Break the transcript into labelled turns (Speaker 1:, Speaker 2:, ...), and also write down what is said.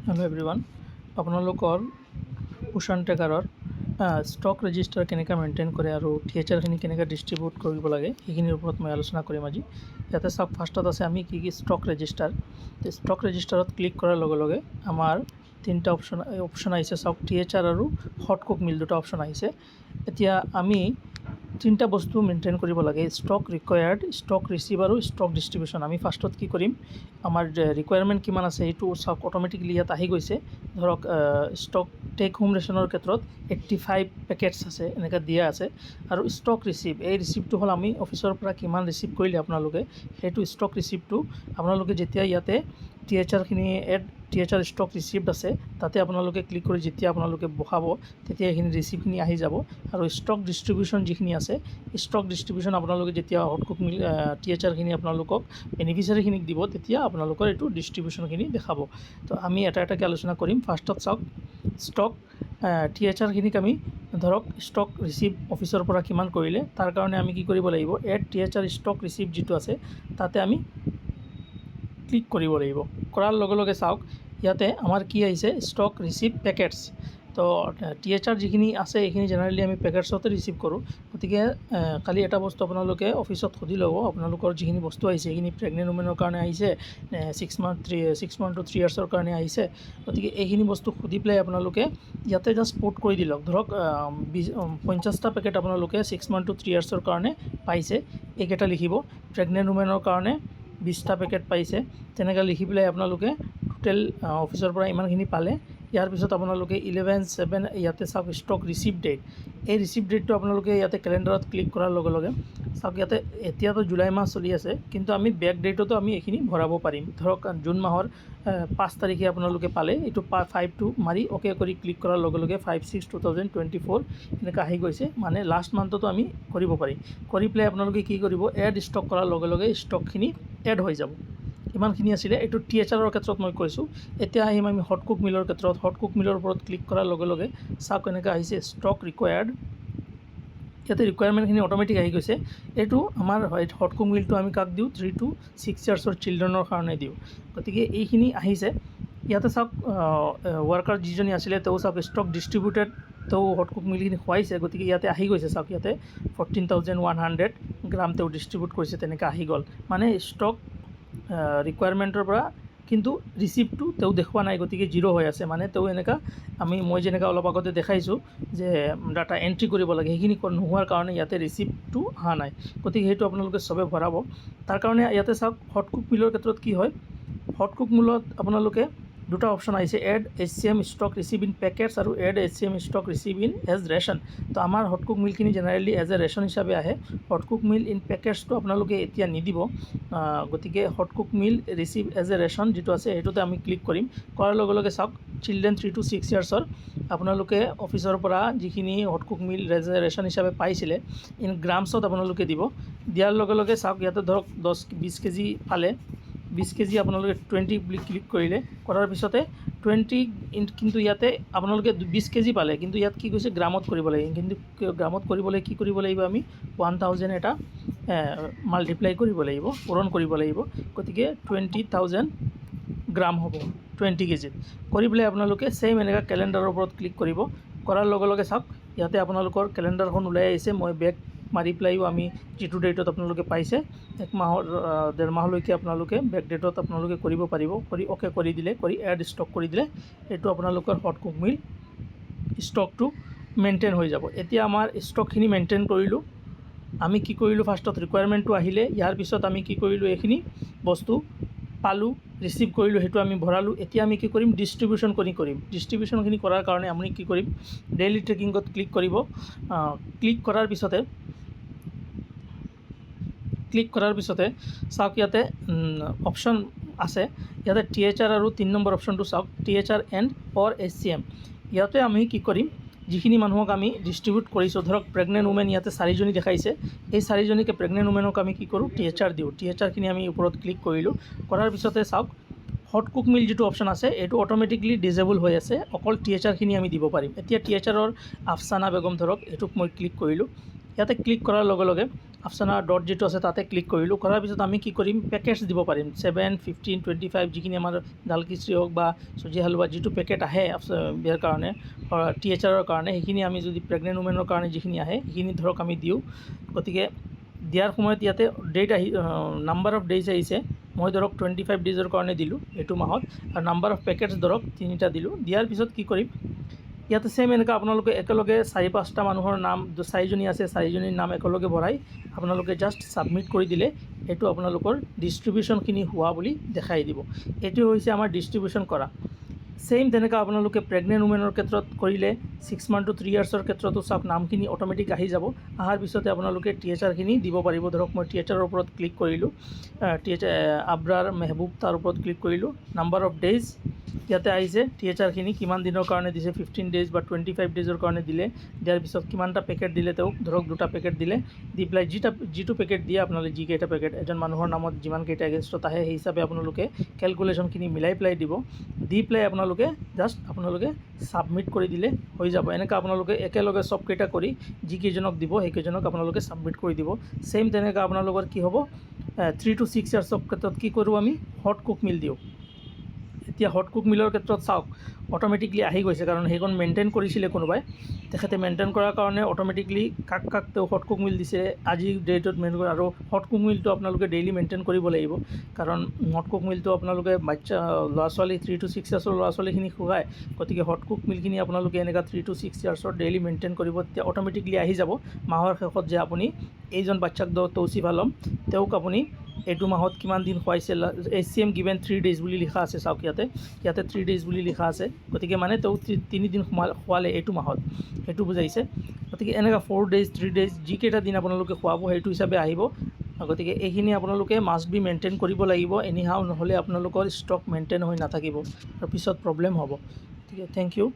Speaker 1: Hello everyone আপোনালোকৰ পোষণ ট্ৰেকাৰৰ stock register কেনেকৈ মেইনটেইন কৰে আৰু থিয়েটাৰখিনি কেনেকৈ ডিষ্ট্ৰিবিউট কৰিব লাগে সেইখিনিৰ ওপৰত মই আলোচনা কৰিম আজি। ইয়াতে চাওক ফাৰ্ষ্টত আছে আমি কি ষ্টক ৰেজিষ্টাৰ। ষ্টক ৰেজিষ্টাৰত ক্লিক কৰাৰ লগে লগে আমাৰ তিনিটা অপশ্যন আহিছে। চাওক থিয়েটাৰ আৰু হট কুক মিল দুটা অপশ্যন আহিছে। এতিয়া আমি তিনিটা বস্তু মেইনটেইন কৰিব লাগে, ষ্টক ৰিকুৱায়াৰ্ড, ষ্টক ৰিচিভ আৰু ষ্টক ডিষ্ট্ৰিবিউশ্যন। আমি ফাৰ্ষ্টত কি কৰিম, আমাৰ ৰিকুৱায়াৰমেণ্ট কিমান আছে সেইটো চাওক অট'মেটিকলি ইয়াত আহি গৈছে। ধৰক ষ্টক টেক হোম ৰেচনৰ ক্ষেত্ৰত 85 পেকেটছ আছে এনেকৈ দিয়া আছে। আৰু ষ্টক ৰিচিভ, এই ৰিচিপ্টটো হ'ল আমি অফিচৰ পৰা কিমান ৰিচিভ কৰিলে আপোনালোকে সেইটো ষ্টক ৰিচিপ্টটো আপোনালোকে যেতিয়া ইয়াতে THRখিনি THR ষ্টক ৰিচিপ্ট আছে তাতে আপোনালোকে ক্লিক কৰি যেতিয়া আপোনালোকে বহাব তেতিয়া এইখিনি ৰিচিপ্টখিনি আহি যাব। আৰু ষ্টক ডিষ্ট্ৰিবিউশ্যন যিখিনি আছে, ষ্টক ডিষ্ট্ৰিবিউশ্যন আপোনালোকে যেতিয়া হটকুক মিল THRখিনি আপোনালোকক বেনিফিচিয়াৰীখিনিক দিব তেতিয়া আপোনালোকৰ এইটো ডিষ্ট্ৰিবিউশ্যনখিনি দেখাব। তো আমি এটা এটাকৈ আলোচনা কৰিম। ফাৰ্ষ্টত চাওক ষ্টক THRখিনিক আমি ধৰক ষ্টক ৰিচিভ অফিচৰ পৰা কিমান কৰিলে তাৰ কাৰণে আমি কি কৰিব লাগিব, এড THR ষ্টক ৰিচিভ যিটো আছে তাতে আমি ক্লিক কৰিব লাগিব। কৰাৰ লগে লগে চাওক ইয়াতে আমাৰ কি আহিছে, ষ্টক ৰিচিভ পেকেটছ। তো THR যিখিনি আছে এইখিনি জেনেৰেলি আমি পেকেটছতে ৰিচিভ কৰোঁ। গতিকে খালি এটা বস্তু আপোনালোকে অফিচত সুধি ল'ব, আপোনালোকৰ যিখিনি বস্তু আহিছে সেইখিনি প্ৰেগনেণ্ট উমেনৰ কাৰণে আহিছে, 6 month to 3 yearsৰ কাৰণে আহিছে। গতিকে এইখিনি বস্তু সুধি পেলাই আপোনালোকে ইয়াতে জাষ্ট পুট কৰি দিলক। ধৰক 50টা পেকেট আপোনালোকে 6 month to 3 yearsৰ কাৰণে পাইছে, এইকেইটা লিখিব। প্ৰেগনেণ্ট উমেনৰ কাৰণে 20টা পেকেট পাইছে, তেনেকৈ লিখি পেলাই আপোনালোকে টোটেল অফিচৰ পৰা ইমানখিনি পালে। ইয়াৰ পিছত আপোনালোকে 11/7 ইয়াতে চাওক ষ্টক ৰিচিভ ডেট, এই ৰিচিভ ডেটটো আপোনালোকে ইয়াতে কেলেণ্ডাৰত ক্লিক কৰাৰ লগে লগে চাওক ইয়াতে এতিয়াতো জুলাই মাহ চলি আছে, কিন্তু আমি বেক ডেটতো আমি এইখিনি ভৰাব পাৰিম। ধৰক জুন মাহৰ 5 তাৰিখে আপোনালোকে পালে, এইটো 5টো মাৰি অ'কে কৰি ক্লিক কৰাৰ লগে লগে 5/6/2024 এনেকৈ আহি গৈছে। মানে লাষ্ট মান্থতো আমি কৰিব পাৰিম। কৰি পেলাই আপোনালোকে কি কৰিব, এড ষ্টক কৰাৰ লগে লগে ষ্টকখিনি এড হৈ যাব। ইমানখিনি আছিলে, এইটো THRৰ ক্ষেত্ৰত মই কৈছোঁ। এতিয়া আহিম আমি হটকুক মিলৰ ক্ষেত্ৰত। হটকুক মিলৰ ওপৰত ক্লিক কৰাৰ লগে লগে চাওক এনেকৈ আহিছে ষ্টক ৰিকুৱায়াৰ্ড। ইয়াতে ৰিকুৱায়াৰমেণ্টখিনি অট'মেটিক আহি গৈছে। এইটো আমাৰ হটকুক মিলটো আমি কাক দিওঁ, 3 to 6 yearsৰ চিলড্ৰেনৰ কাৰণে দিওঁ। গতিকে এইখিনি আহিছে। ইয়াতে চাওক ৱাৰ্কাৰ যিজনী আছিলে তেওঁ চাওক ষ্টক ডিষ্ট্ৰিবিউটেড, তেওঁ হটকুক মিলখিনি খুৱাইছে। গতিকে ইয়াতে আহি গৈছে চাওক ইয়াতে 14,100 গ্ৰাম তেওঁ ডিষ্ট্ৰিবিউট কৰিছে, তেনেকৈ আহি গ'ল। মানে ষ্টক ৰিকুৱায়াৰমেণ্টৰ পৰা কিন্তু ৰিচিপ্টটো তেওঁ দেখুওৱা নাই, গতিকে জিৰ' হৈ আছে। মানে তেওঁ এনেকুৱা মই যেনেকৈ অলপ আগতে দেখাইছোঁ যে ডাটা এণ্ট্ৰি কৰিব লাগে, সেইখিনি নোহোৱাৰ কাৰণে ইয়াতে ৰিচিপ্টটো অহা নাই। গতিকে সেইটো আপোনালোকে চবে ভৰাব। তাৰ কাৰণে ইয়াতে চাওক হটকুক মিলৰ ক্ষেত্ৰত কি হয়, হটকুক মিলত আপোনালোকে দুটা অপশ্যন আহিছে, add HCM stock receive in packets আৰু add HCM stock receive in as ration. তো আমাৰ হটকুক মিলখিনি জেনেৰেলি এজ এ ৰেচন হিচাপে আহে। হটকুক মিল ইন পেকেটছটো আপোনালোকে এতিয়া নিদিব। গতিকে হটকুক মিল ৰিচিভ এজ এ ৰেচন যিটো আছে সেইটোতে আমি ক্লিক কৰিম। কৰাৰ লগে লগে চাওক চিলড্ৰেন 3 to 6 yearsৰ আপোনালোকে অফিচৰ পৰা যিখিনি হটকুক মিল ৰেচন হিচাপে পাইছিলে ইন গ্ৰামছত আপোনালোকে দিব। দিয়াৰ লগে লগে চাওক ইয়াতে ধৰক 20 কেজি পালে, 20 কেজি আপোনালোকে 20 বুলি ক্লিক কৰিলে। কৰাৰ পিছতে 20 কিন্তু ইয়াতে আপোনালোকে 20 কেজি পালে, কিন্তু ইয়াত কি কৈছে গ্ৰামত কৰিব লাগে। কিন্তু গ্ৰামত কৰিবলৈ কি কৰিব লাগিব, আমি 1000 এটা মাল্টিপ্লাই কৰিব লাগিব, পূৰণ কৰিব লাগিব। গতিকে 20,000 গ্ৰাম হ'ব 20 কেজিত। কৰি পেলাই আপোনালোকে ছেইম এনেকৈ কেলেণ্ডাৰৰ ওপৰত ক্লিক কৰিব। কৰাৰ লগে লগে চাওক ইয়াতে আপোনালোকৰ কেলেণ্ডাৰখন ওলাই আহিছে। মই বেক মাৰি পেলাইও আমি যিটো ডেটত আপোনালোকে পাইছে 1 মাহৰ 1.5 মাহলৈকে আপোনালোকে বেক ডেটত আপোনালোকে কৰিব পাৰিব। কৰি অ'কে কৰি দিলে, কৰি এড ষ্টক কৰি দিলে এইটো আপোনালোকৰ হটকুক মিল ষ্টকটো মেইনটেইন হৈ যাব। এতিয়া আমাৰ ষ্টকখিনি মেইনটেইন কৰিলোঁ। আমি কি কৰিলোঁ, ফাৰ্ষ্টত ৰিকুৱায়াৰমেণ্টটো আহিলে, ইয়াৰ পিছত আমি কি কৰিলোঁ, এইখিনি বস্তু পালোঁ, ৰিচিভ কৰিলোঁ, সেইটো আমি ভৰালোঁ। এতিয়া আমি কি কৰিম, ডিষ্ট্ৰিবিউশ্যনখিনি কৰিম। ডিষ্ট্ৰিবিউশ্যনখিনি কৰাৰ কাৰণে আমি কি কৰিম, ডেইলি ট্ৰেকিঙত ক্লিক কৰিব। ক্লিক কৰাৰ পিছতে চাওক ইয়াতে অপশ্যন আছে। ইয়াতে THR আৰু 3 নম্বৰ অপশ্যনটো চাওক, THR এণ্ড অৰ HCM। ইয়াতে আমি কি কৰিম, যিখিনি মানুহক আমি ডিষ্ট্ৰিবিউট কৰিছোঁ, ধৰক প্ৰেগনেণ্ট উমেন ইয়াতে 4জনী দেখাইছে, এই 4জনীকে প্ৰেগনেণ্ট উমেনক আমি কি কৰোঁ, THR দিওঁ। THRখিনি আমি ওপৰত ক্লিক কৰিলোঁ। কৰাৰ পিছতে চাওক হটকুক মিল যিটো অপশ্যন আছে এইটো অট'মেটিকলি ডিজেবল হৈ আছে, অকল THRখিনি আমি দিব পাৰিম। এতিয়া THRৰ আফচানা বেগম ধৰক এইটোক মই ক্লিক কৰিলোঁ। ইয়াতে ক্লিক কৰাৰ লগে লগে আফচানা ডট যিটো আছে তাতে ক্লিক কৰিলোঁ। কৰাৰ পিছত আমি কি কৰিম, পেকেটছ দিব পাৰিম 7, 15, 25 যিখিনি আমাৰ দাল খিচৰি হওক বা চুজি হালৱা যিটো পেকেট আহে বিয়াৰ কাৰণে THRৰ কাৰণে, সেইখিনি আমি যদি প্ৰেগনেণ্ট উমেনৰ কাৰণে যিখিনি আহে সেইখিনি ধৰক আমি দিওঁ। গতিকে দিয়াৰ সময়ত ইয়াতে ডেট নাম্বাৰ অফ ডেইজ আহিছে। মই ধৰক 25 ডেইজৰ কাৰণে দিলোঁ এইটো মাহত, আৰু নাম্বাৰ অফ পেকেটছ ধৰক 3টা দিলোঁ। দিয়াৰ পিছত কি কৰিম, ইয়াতে ছেম এনেকৈ আপোনালোকে একেলগে 4-5টা মানুহৰ নাম, 4জনী আছে 4জনীৰ নাম একেলগে ভৰাই আপোনালোকে জাষ্ট ছাবমিট কৰি দিলে এইটো আপোনালোকৰ ডিষ্ট্ৰিবিউশ্যনখিনি হোৱা বুলি দেখাই দিব। এইটো হৈছে আমাৰ ডিষ্ট্ৰিবিউশ্যন কৰা। ছেইম তেনেকৈ আপোনালোকে প্ৰেগনেণ্ট উমেনৰ ক্ষেত্ৰত কৰিলে 6 মান্থ to 3 ইয়াৰ্ছৰ ক্ষেত্ৰতো চাওক নামখিনি অট'মেটিক আহি যাব। অহাৰ পিছতে আপোনালোকে THRখিনি দিব পাৰিব। ধৰক মই THRৰ ওপৰত ক্লিক কৰিলোঁ, আব্ৰাৰ মেহবুব তাৰ ওপৰত ক্লিক কৰিলোঁ। নাম্বাৰ অফ ডেইজ ইয়াতে আহিছে, THRখিনি কিমান দিনৰ কাৰণে দিছে, 15 ডেইজ বা 25 ডেইজৰ কাৰণে দিলে। দিয়াৰ পিছত কিমানটা পেকেট দিলে তেওঁক, ধৰক 2টা পেকেট দিলে। দি পেলাই যিটো পেকেট দিয়ে আপোনালোকে, যিকেইটা পেকেট এজন মানুহৰ নামত যিমানকেইটা এগেইনষ্টত আহে সেই হিচাপে আপোনালোকে কেলকুলেশ্যনখিনি মিলাই পেলাই দিব। দি পেলাই আপোনালোকে জাষ্ট ছাবমিট কৰি দিলে হৈ যাব। এনেকৈ আপোনালোকে একেলগে চবকেইটা কৰি যিকেইজনক দিব সেইকেইজনক আপোনালোকে ছাবমিট কৰি দিব। ছেইম তেনেকৈ আপোনালোকৰ কি হ'ব, 3 to 6 ইয়াৰ্ছৰ ক্ষেত্ৰত কি কৰোঁ আমি, হট কুক মিল দিওঁ। এতিয়া হট কুক মিলৰ ক্ষেত্ৰত চাওক অট'মেটিকলি আহি গৈছে, কাৰণ সেইখন মেইনটেইন কৰিছিলে কোনোবাই, তেখেতে মেইনটেইন কৰাৰ কাৰণে অট'মেটিকলি কাক তেওঁ হট কুক মিল দিছে আজিৰ ডেটত মেইনটেইন কৰে। আৰু হট কুক মিলটো আপোনালোকে ডেইলি মেইনটেইন কৰিব লাগিব, কাৰণ হট কুক মিলটো আপোনালোকে বাচ্চা ল'ৰা ছোৱালী 3 to 6 ইয়াৰ্ছৰ ল'ৰা ছোৱালীখিনি খুৱায়। গতিকে হট কুক মিলখিনি আপোনালোকে এনেকুৱা 3 to 6 ইয়াৰ্ছৰ ডেইলি মেইনটেইন কৰিব। তেতিয়া অট'মেটিকলি আহি যাব মাহৰ শেষত যে আপুনি এইজন বাচ্চাক তৌচিফ আলম তেওঁক আপুনি এইটো মাহত কিমান দিন খুৱাইছে। HCM গিভেন 3 ডেইজ বুলি লিখা আছে, চাওক ইয়াতে 3 ডেইজ বুলি লিখা আছে। গতিকে মানে তেওঁ 3 দিন খোৱালে এইটো মাহত, সেইটো বুজাইছে। গতিকে এনেকুৱা 4 ডেইজ 3 ডেইজ যিকেইটা দিন আপোনালোকে খুৱাব সেইটো হিচাপে আহিব। গতিকে এইখিনি আপোনালোকে মাষ্ট বি মেইনটেইন কৰিব লাগিব এনিহাও, নহ'লে আপোনালোকৰ ষ্টক মেইনটেইন হৈ নাথাকিব আৰু পিছত প্ৰব্লেম হ'ব। গতিকে থেংক ইউ।